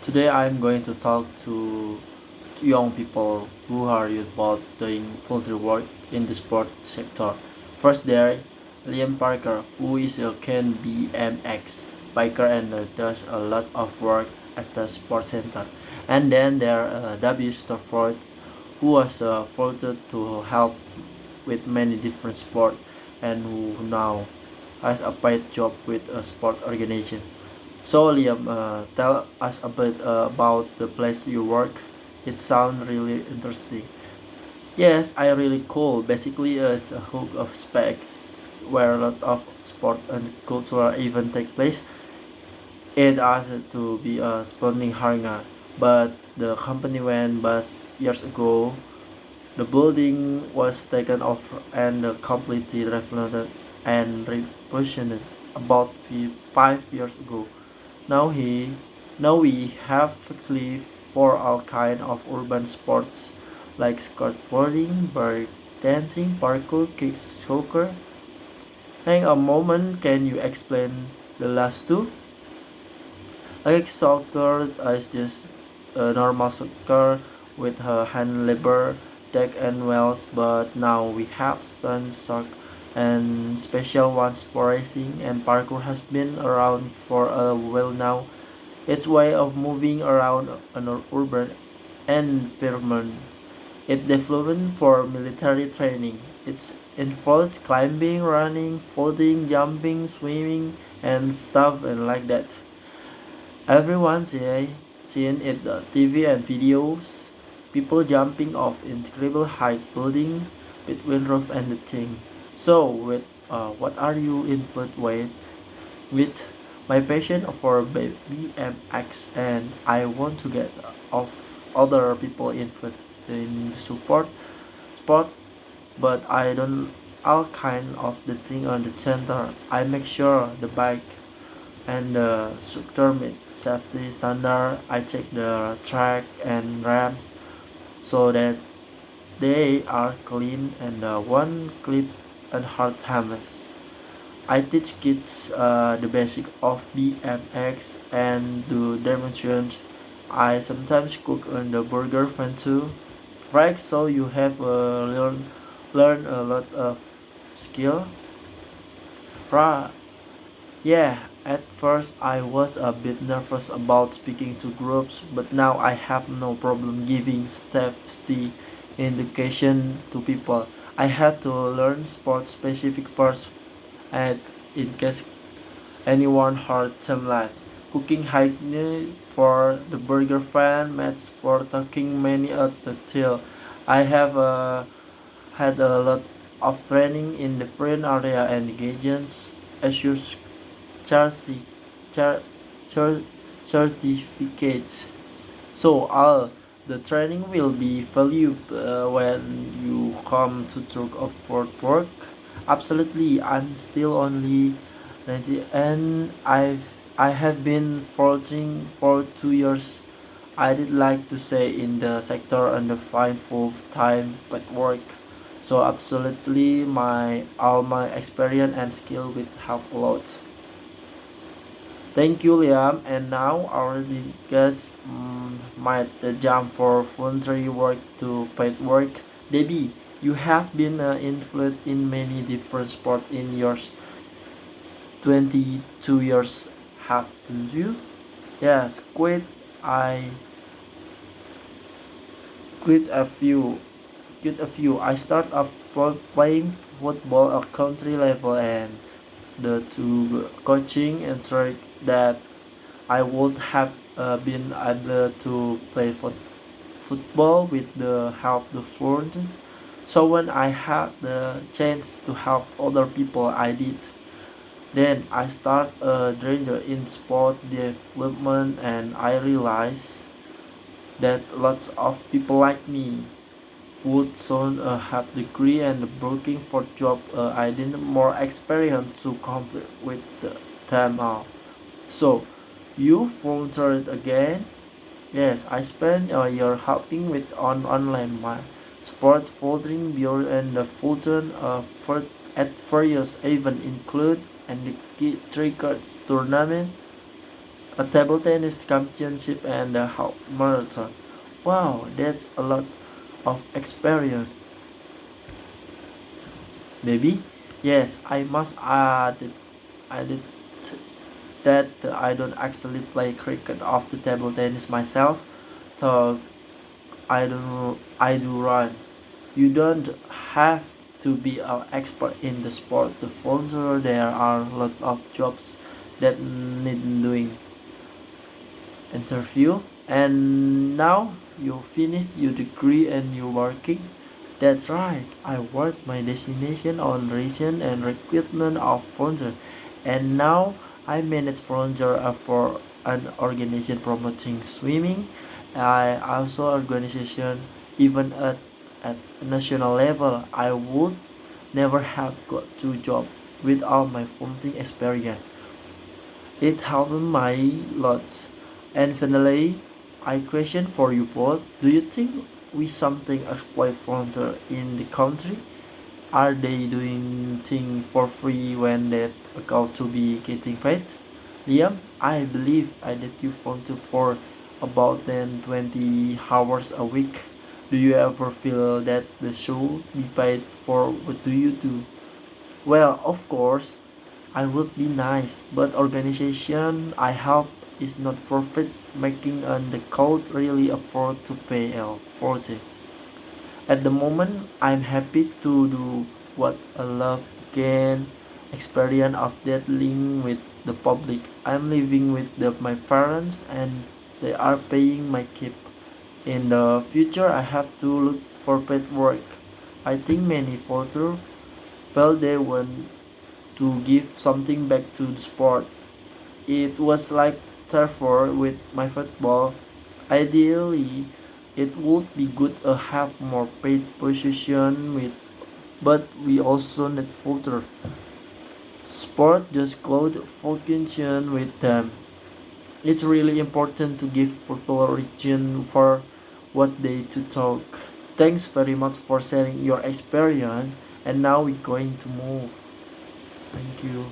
Today I'm going to talk to young people who are both doing voluntary work in the sport sector. First there, Liam Parker, who is a Ken BMX biker and does a lot of work at the sports center. And then there W. Stafford, who was volunteered to help with many different sports and who now has a paid job with a sport organization. So Liam, tell us a bit about the place you work. It sounds really interesting. Yes, I really cool. Basically, it's a hook of specs where a lot of sport and cultural events take place. It has to be a spawning hangar, but the company went bust years ago. The building was taken over and completely renovated and repositioned about 5 years ago. Now he now we have actually for all kind of urban sports like skateboarding, break dancing, parkour, kick soccer. Hang a moment, can you explain the last two? Like soccer is just a normal soccer with her hand labor, deck and wheels, but now we have sun soccer and special ones for racing and parkour has been around for a while now. Its way of moving around an urban environment. It developed for military training. It involves climbing, running, floating, jumping, swimming, and stuff and like that. Everyone's seen it on TV and videos. People jumping off incredible height building between roof and the thing. So, what are you influenced with my passion for BMX and I want to get of other people in the sport, but I don't all kind of the thing on the center. I make sure the bike and the structure meet safety standard. I check the track and ramps so that they are clean and one clip and hard harmless. I teach kids the basic of BMX and do demonstrations. I sometimes cook on the burger fan too. Right, so you have learn a lot of skill. Right, yeah. At first, I was a bit nervous about speaking to groups, but now I have no problem giving safety education to people. I had to learn sport specific first, and in case anyone hurt some lives. Cooking hygiene for the burger fan, maths for talking many at the till. I have had a lot of training in the foreign area and engagements assures charity, char, char, certificates. So all the training will be valued when you come to talk of work. Absolutely, I'm still only 90 and I have been forging for 2 years. I did like to say in the sector and the fine full time but work. So absolutely my experience and skill will help a lot. Thank you, Liam. And now our guest might jump for voluntary work to paid work. Debbie, you have been influenced in many different sports in your 22 years, haven't you? Yes, I quit a few. Quit a few. I start off playing football at country level and the two coaching and track that I would have been able to play football with the help of friends. So when I had the chance to help other people, I did. Then I start a danger in sport development, and I realized that lots of people like me would soon have degree and working for job. I didn't more experience to complete with them all. So you volunteered again? Yes, I spent a year helping with online my sports volunteering bureau and the Fulton at various events include and the cricket tournament A table tennis championship and a half marathon. Wow, that's a lot of experience. Maybe? Yes, I must add that I don't actually play cricket or the table tennis myself, so I do run. You don't have to be an expert in the sport to volunteer. There are a lot of jobs that need doing. Interview, and now you finish your degree and you're working. That's right, I worked my destination on region and recruitment of volunteer, and now I manage volunteer for an organization promoting swimming. I also organization even at national level. I would never have got to job without my volunteering experience. It helped my lots. And finally, I question for you both. Do you think we something exploit volunteer in the country? Are they doing things for free when they got to be getting paid? Liam, I believe I did you volunteer for about then 20 hours a week. Do you ever feel that the should be paid for what do you do? Well, of course, I would be nice, but organization I help is not profit making and the code really afford to pay for it. At the moment, I'm happy to do what I love gain experience of dealing with the public. I'm living with my parents and they are paying my keep. In the future, I have to look for paid work. I think many voters felt they want to give something back to the sport. It was like therefore with my football. Ideally, it would be good to have more paid position with, but we also need filter. Sport just got function with them. It's really important to give people a reason for what they to talk. Thanks very much for sharing your experience, and now we're going to move. Thank you.